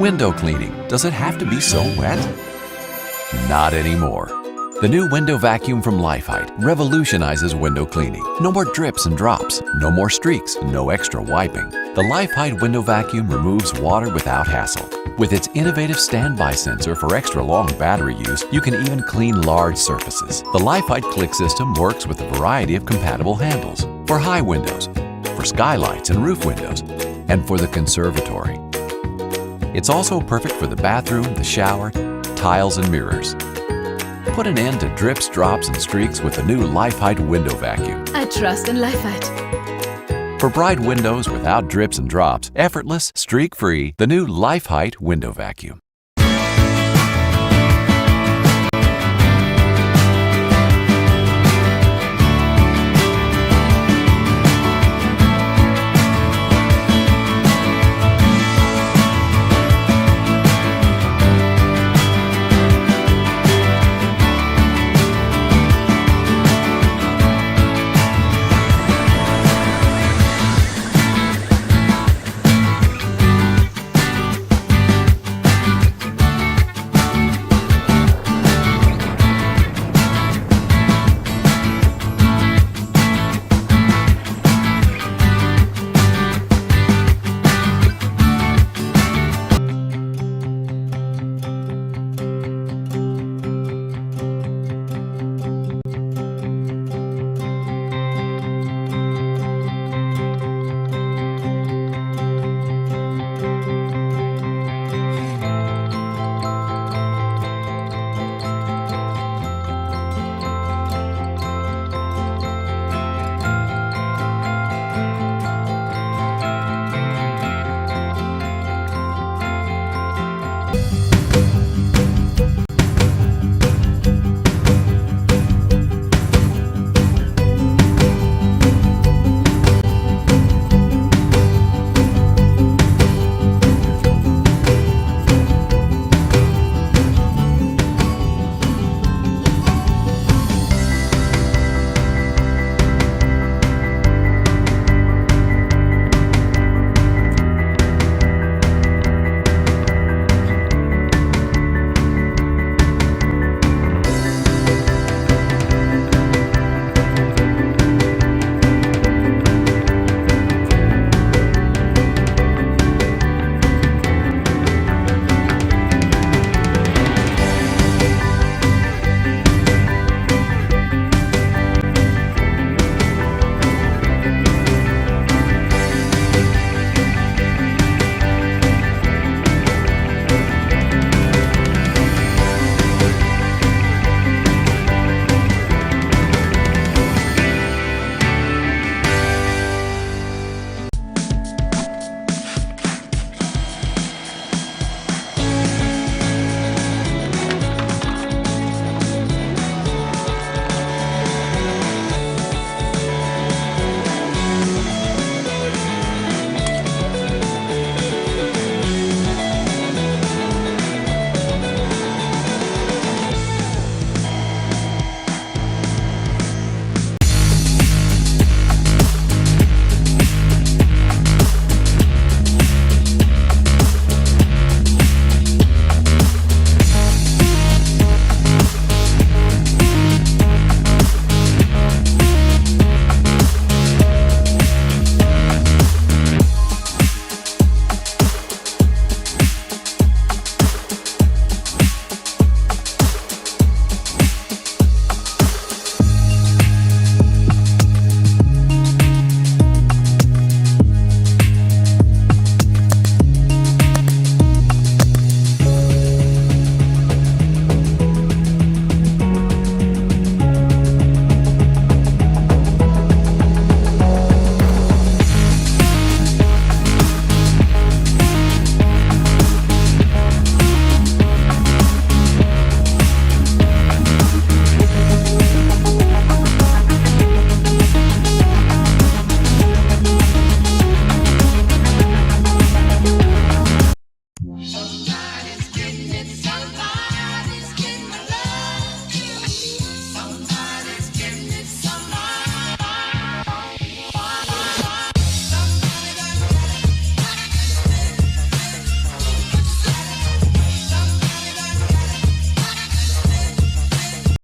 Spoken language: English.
Window cleaning. Does it have to be so wet? Not anymore. The new window vacuum from LEIFHEIT revolutionizes window cleaning. No more drips and drops, no more streaks, no extra wiping. The LEIFHEIT window vacuum removes water without hassle. With its innovative standby sensor for extra long battery use, you can even clean large surfaces. The LEIFHEIT click system works with a variety of compatible handles for high windows, for skylights and roof windows, and for the conservatory. It's also perfect for the bathroom, the shower, tiles, and mirrors. Put an end to drips, drops, and streaks with the new LEIFHEIT window vacuum. I trust in LEIFHEIT. For bright windows without drips and drops, effortless, streak-free, the new LEIFHEIT window vacuum.